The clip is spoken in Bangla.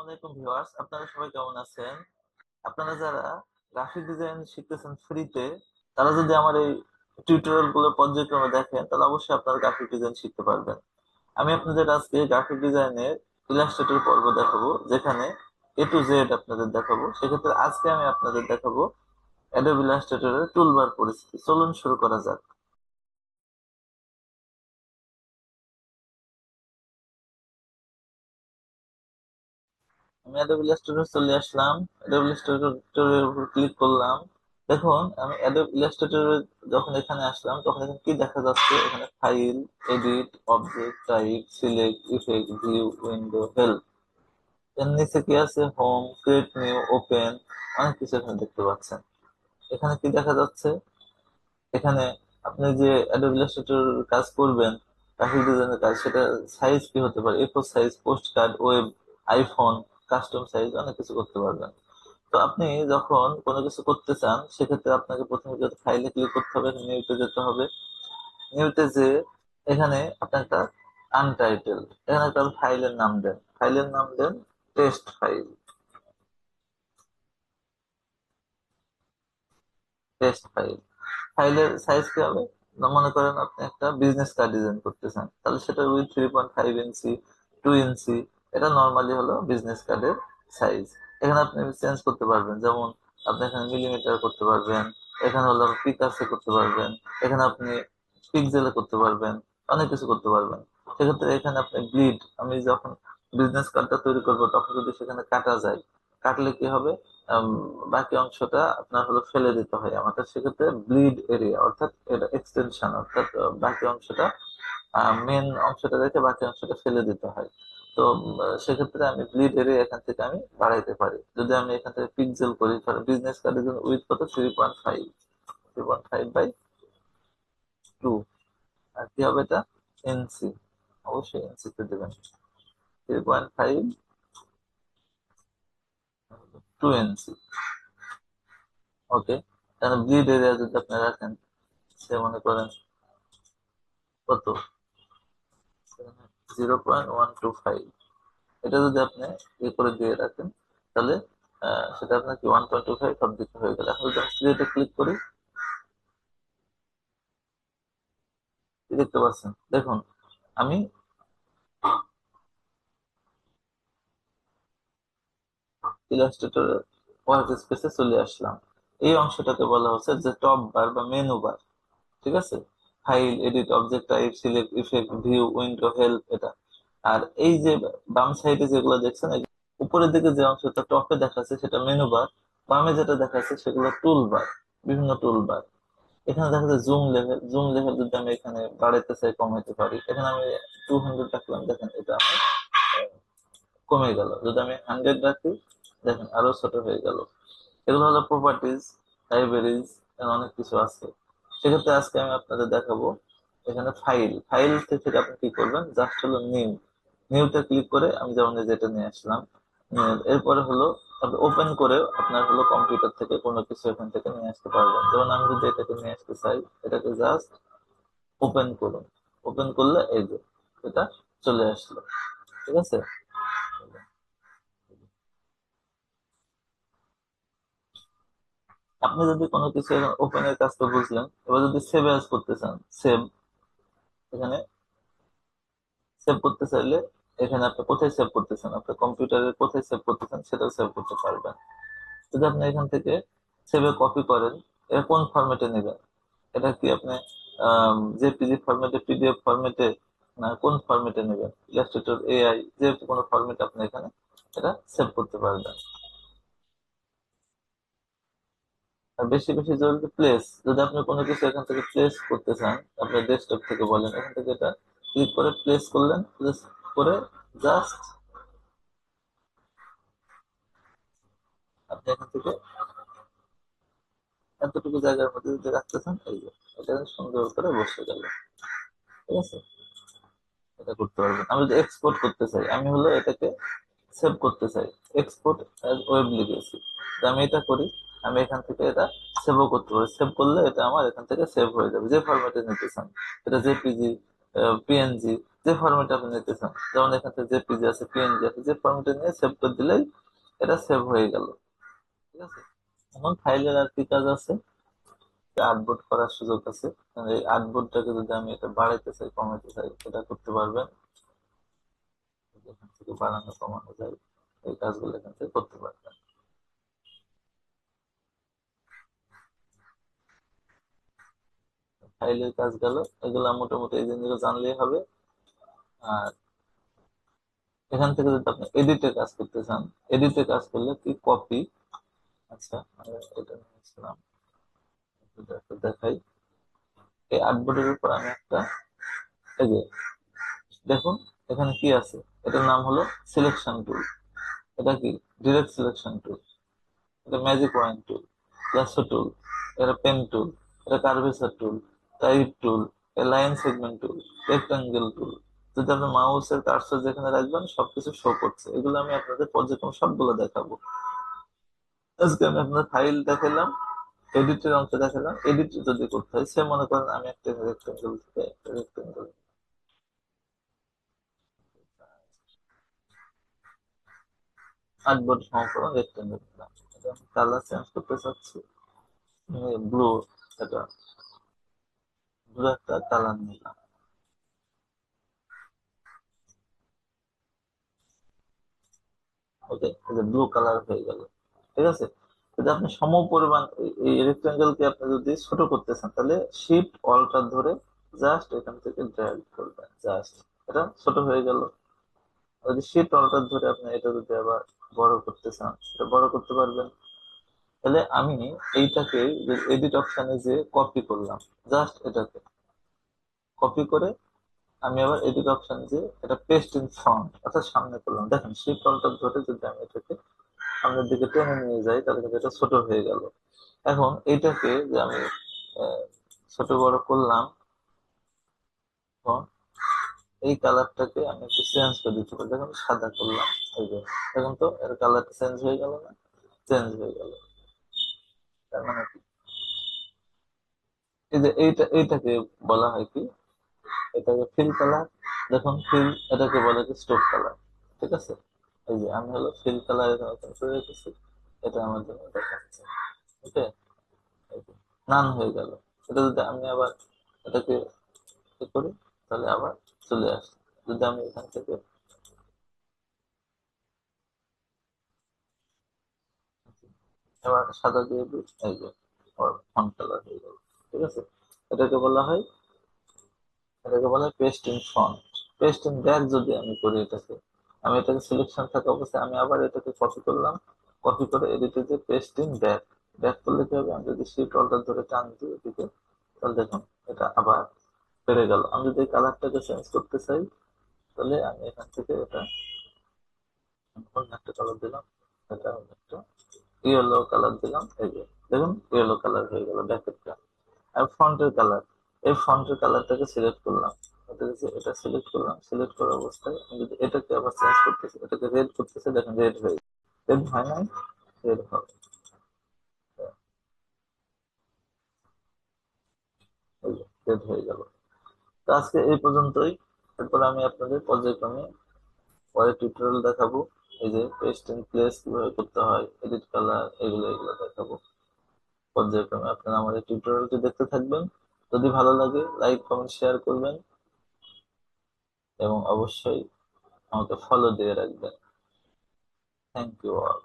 আলাইকুম ভিউয়ার্স, আপনারা সবাই কেমন আছেন? আপনারা যারা গ্রাফিক ডিজাইন শিখতেছেন ফ্রিতে, তারা যদি আমার এই টিউটোরিয়াল গুলো পর্যায়ক্রমে দেখেন, তাহলে অবশ্যই আপনারা গ্রাফিক ডিজাইন শিখতে পারবেন। আমি আপনাদের আজকে গ্রাফিক ডিজাইনের ইলাস্ট্রেটর পর্ব দেখাবো, যেখানে A to Z আপনাদের দেখাবো। সেক্ষেত্রে আজকে আমি আপনাদের দেখাবো অ্যাডোব ইলাস্ট্রেটরের টুলবার পরিস্থিতি। চলুন শুরু করা যাক। আমি অ্যাডোব ইলাস্ট্রেটর চলে আসলাম। অ্যাডোব ইলাস্ট্রেটরের উপর ক্লিক করলাম। দেখুন, আমি অ্যাডোব ইলাস্ট্রেটরে যখন এখানে আসলাম, তখন এখানে কি দেখা যাচ্ছে? এখানে file, edit, object type, select, effect, view, window, help. এর নিচে কি আছে? হোম, ক্রিয়েট নিউ, ওপেন, অনেক কিছু এখানে দেখতে পাচ্ছেন। এখানে কি দেখা যাচ্ছে? এখানে আপনি যে অ্যাডোব ইলাস্ট্রেটর কাজ করবেন, গ্রাফিক ডিজাইনের কাজ, সেটা সাইজ কি হতে পারে? A4 size, post card, web, iPhone, custom size, অনেক কিছু করতে পারবেন। তো আপনি যখন কোনো কিছু করতে চান, সেক্ষেত্রে আপনাকে প্রথমে যদি ফাইলে ক্লিক করতে হবে, নিউতে যেতে হবে। নিউতে যে এখানে আপনি একটা আনটাইটেল, এখানে একটা ফাইলের নাম দেন। ফাইলের নাম দেন টেস্ট ফাইল। Test file. ফাইলের সাইজ কি হবে? মনে করেন আপনি একটা বিজনেস কার্ড ডিজাইন করতে চান, তাহলে সেটা উইথ 3.5 ইঞ্চি, 2 ইঞ্চি। এটা নর্মালি হলো বিজনেস কার্ডের সাইজ। এখানে আপনি চেঞ্জ করতে পারবেন, যেমন আপনি এখানে মিলিমিটার করতে পারবেন, এখানে হলো পিকার্সে করতে পারবেন, এখানে আপনি পিক্সেলে করতে পারবেন, অনেক কিছু করতে পারবেন। সেক্ষেত্রে এখানে আপনি ব্লিড, আমি যখন বিজনেস কার্ডটা তৈরি করবো, তখন যদি সেখানে কাটা যায়, কাটলে কি হবে? আম, বাকি অংশটা আপনার হলো ফেলে দিতে হয় আমাদের। সেক্ষেত্রে ব্লিড এরিয়া, অর্থাৎ এটা এক্সটেনশন, অর্থাৎ বাকি অংশটা, মেন অংশটা রেখে বাকি অংশটা ফেলে দিতে হয়। তো সেক্ষেত্রে আমি ব্লিড এরিয়া এখান থেকে আমি বাড়াইতে পারি। যদি আমি এখান থেকে পিক্সেল করি, বিজনেস কার্ডের জন্য উইথ কত? 3.5, 3.5/2। আর কি হবে এটা? ইঞ্চি। অবশ্যই ইঞ্চিতে দেবেন। 3.5/2 ইঞ্চি। ওকে। তাহলে ব্লিড এরিয়া যদি আপনি রাখেন, সে মনে করেন কত? 0.125। এটা যদি আপনি করে দিয়ে রাখেন, তাহলে সেটা আপনার কি 1.25 সব দিকে হয়ে গেল। এখন যদি আমি ক্রিয়েটে ক্লিক করি, কি দেখতে পাচ্ছেন? দেখুন, আমি ইলাস্ট্রেটরের ওয়ার্ক স্পেসে চলে আসলাম। এই অংশটাকে বলা হচ্ছে যে টপ বার বা মেনু বার। ঠিক আছে? File, edit, object type, select, effect, view, window, help, এটা। আর এই যে বাম সাইডে যেগুলো দেখছেন, উপরের দিকে যে অংশটা টপে দেখাচ্ছে সেটা মেনু বার। বামে যেটা দেখাচ্ছে সেগুলো টুল বার, বিভিন্ন টুল বার। এখানে দেখা যায় জুম লেভেল। জুম লেভেল যদি আমি এখানে বাড়াইতে চাই, কমাইতে পারি। এখানে আমি 200 রাখলাম, দেখেন এটা আমার কমে গেল। যদি আমি 100 রাখি, দেখেন আরো ছোট হয়ে গেল। এগুলো হলো প্রপার্টিজ, লাইব্রেরিজ, অনেক কিছু আছে। সেক্ষেত্রে আজকে আমি আপনাদের দেখাবো এখানে ফাইল। ফাইল থেকে আপনি কি করবেন? জাস্ট হলো নিউ, নিউতে ক্লিক করে আমি যেমন এই যেটা নিয়ে আসলাম। এরপরে হলো আপনি ওপেন করে আপনার হলো কম্পিউটার থেকে কোনো কিছু এখান থেকে নিয়ে আসতে পারবেন। যেমন আমি যদি এটাকে নিয়ে আসতে চাই, এটাকে জাস্ট ওপেন করুন। ওপেন করলে এই যে এটা চলে আসলো। ঠিক আছে? আপনি যদি কোনো কিছু ওপেনের কাজ তো বুঝলেন, এবার যদি সেভ অ্যাজ করতে চান, সেভ, এখানে সেভ করতে চাইলে এখানে আপনি কোথায় সেভ করতেছেন, আপনার কম্পিউটারে কোথায় সেভ করতেছেন সেটাও সেভ করতে পারবেন। যদি আপনি এখান থেকে সেভে কপি করেন, এটা কোন ফরম্যাটে নেবেন? এটা কি আপনি জেপিজি ফরম্যাটে, পিডিএফ ফরম্যাটে, না কোন ফরম্যাটে নেবেন? ইলাস্ট্রেটর, এআই, যে কোনো ফরম্যাটে আপনি এখানে এটা সেভ করতে পারবেন। আর বেশি বেশি জরুরি প্লেস, যদি আপনি কোনো কিছু এখান থেকে প্লেস করতে চান, আপনার ডেস্কটপ থেকে বলেন, এখান থেকে এটা ক্লিক করে প্লেস করলেন। প্লেস করে জাস্ট আপনি এখান থেকে এতটুকু জায়গার মধ্যে যদি রাখতে চান, এই যে এটা সুন্দর করে বসে গেল। ঠিক আছে? এটা করতে পারবেন। আমি যদি এক্সপোর্ট করতে চাই, আমি হলো এটাকে সেভ করতে চাই, এক্সপোর্ট অ্যাজ ওয়েব লিখেছি। তো আমি এটা করি, আমি এখান থেকে এটা সেভও করতে পারি। সেভ করলে এটা আমার এখান থেকে সেভ হয়ে যাবে, যে ফরম্যাটে নিতে চান। এটা জেপিজি, পিএনজি, যে ফরম্যাটে আপনি নিতে চান, যেমন এখান থেকে জেপিজি আছে, পিএনজি আছে, যে ফরম্যাটে নিয়ে সেভ করে দিলেই এটা সেভ হয়ে গেল। ঠিক আছে, এখন ফাইলের আর কি কাজ আছে, আর্টবোর্ড করার সুযোগ আছে। এই আর্টবোর্ডটাকে যদি আমি এটা বাড়াইতে চাই, কমাইতে চাই, এটা করতে পারবেন। এখান থেকে বাড়ানো কমানো যায়, এই কাজগুলো এখান থেকে করতে পারবেন। ফাইলের কাজ গেল, এগুলা মোটামুটি এই জিনিসগুলো জানলেই হবে। আর এখান থেকে যদি আপনি এডিটে কাজ করতে চান, এডিটে কাজ করলে কি কপি, আচ্ছা আমি এটা নিয়েছিলাম, এটা একটু দেখাই। এই আর্টবোর্ডের উপর আমি একটা, এই যে দেখুন এখানে কি আছে, এটার নাম হলো সিলেকশন টুল। এটা কি ডিরেক্ট সিলেকশন টুল, এটা ম্যাজিক ওয়াইন টুল, ল্যাসো টুল, এটা পেন টুল, এটা কার্ভেচার টুল, টাইপ টুল, লাইন সেগমেন্ট টুল, রেক্টাঙ্গেল টুল। যদি আপনি মাউসের কার্সর যেখানে রাখবেন সবকিছু শো করছে। এগুলো আমি আপনাদের পর্যায়ক্রমে সবগুলো দেখাবো। আজকে আমি আপনার ফাইল দেখালাম, এডিটের অংশ দেখালাম। এডিট যদি করতে হয়, সে মনে করেন আমি একটা রেক্টাঙ্গেল থেকে একটা রেক্টাঙ্গেল, আটবোর্ড সমকরণ রেক্টাঙ্গেল দিলাম, কালার চেঞ্জ করতে চাচ্ছি ব্লু, এটা ব্লু একটা কালার নিলাম। ওকে, এই যে ব্লু কালার হয়ে গেল। ঠিক আছে, যদি আপনি সম পরিমাণ এই রেক্টাঙ্গেল কে আপনি যদি ছোট করতে চান, তাহলে শিফট অল্টার ধরে জাস্ট এখান থেকে ড্র্যাগ করবেন, জাস্ট এটা ছোট হয়ে গেল। যদি শিফট অল্টার ধরে আপনি এটা যদি আবার বড় করতে চান, এটা বড় করতে পারবেন। তাহলে আমি এইটাকে এডিট অপশনে যে কপি করলাম, জাস্ট এটাকে কপি করে আমি আবার এডিট অপশন যে এটা পেস্ট ইন ফ্রন্ট অর্থাৎ সামনে করলাম। দেখেন শিফট অল্টার ধরে যদি আমি এটাকে সামনের দিকে টেনে নিয়ে যাই, তাহলে কিন্তু এটা ছোট হয়ে গেল। এখন এইটাকে যে আমি আহ, ছোট বড় করলাম, এখন এই কালারটাকে আমি একটু চেঞ্জ করে দিতে পারি। দেখুন সাদা করলাম, এই যে এখন তো এর কালারটা চেঞ্জ হয়ে গেল না, চেঞ্জ হয়ে গেল। তার মানে কি, এই যে এইটাকে বলা হয় কি, এটাকে ফিল কালার। দেখুন ফিল, এটাকে বলে কি স্টোক কালার। ঠিক আছে, এই যে আমি হলো ফিল কালার এখানে open করে রেখেছি, এটা আমার জন্য দেখাচ্ছে। ওকে, নান হয়ে গেল। এটা যদি আমি আবার এটাকে কি করি, তাহলে আবার চলে আসে। যদি আমি এখান থেকে এবার সাদা দিয়ে দিই, এই যে ফন্ট কালার হয়ে গেল। ঠিক আছে, এটাকে বলা হয়, এটাকে বলা হয় paste in font. Paste in back যদি আমি করি এটাকে, আমি এটাকে সিলেকশন থাকা অবস্থায় আমি আবার এটাকে কপি করলাম, কপি করে এডিটে যে পেস্ট ইন ব্যাক, ব্যাক করলে কি হবে, আমি যদি শিফট অল্টার ধরে টান দিই এদিকে, তাহলে দেখুন এটা আবার বেড়ে গেল। আমি যদি কালারটাকে চেঞ্জ করতে চাই, তাহলে আমি এখান থেকে এটা অন্য একটা কালার দিলাম, এটা অন্য একটা ইয়েলো কালার দিলাম, এই যে দেখুন ইয়েলো কালার হয়ে গেল ব্যাকেটটা। আর ফন্টের কালার, এই ফন্টের কালারটাকে সিলেক্ট করলাম, এটা সিলেক্ট করলাম, সিলেক্ট করা অবস্থায় আমি যদি এটাকে আবার চেঞ্জ করতেছি, এটাকে রেড করতেছি, দেখেন রেড হয়ে, রেড হয় নাই, রেড হবে। রেড হয়ে গেল। তো আজকে এই পর্যন্তই। এরপর আমি আপনাদের পর্যায়ক্রমে পরে টিউটোরিয়াল দেখাবো, এই যে পেস্ট এন্ড প্লেস কিভাবে করতে হয়, এডিট কালার, এগুলো এগুলো দেখাবো পর্যায়ক্রমে। আপনারা আমাদের টিউটোরিয়ালটি দেখতে থাকবেন। যদি ভালো লাগে লাইক কমেন্ট শেয়ার করবেন এবং অবশ্যই আমাকে ফলো দিয়ে রাখবেন। Thank you all.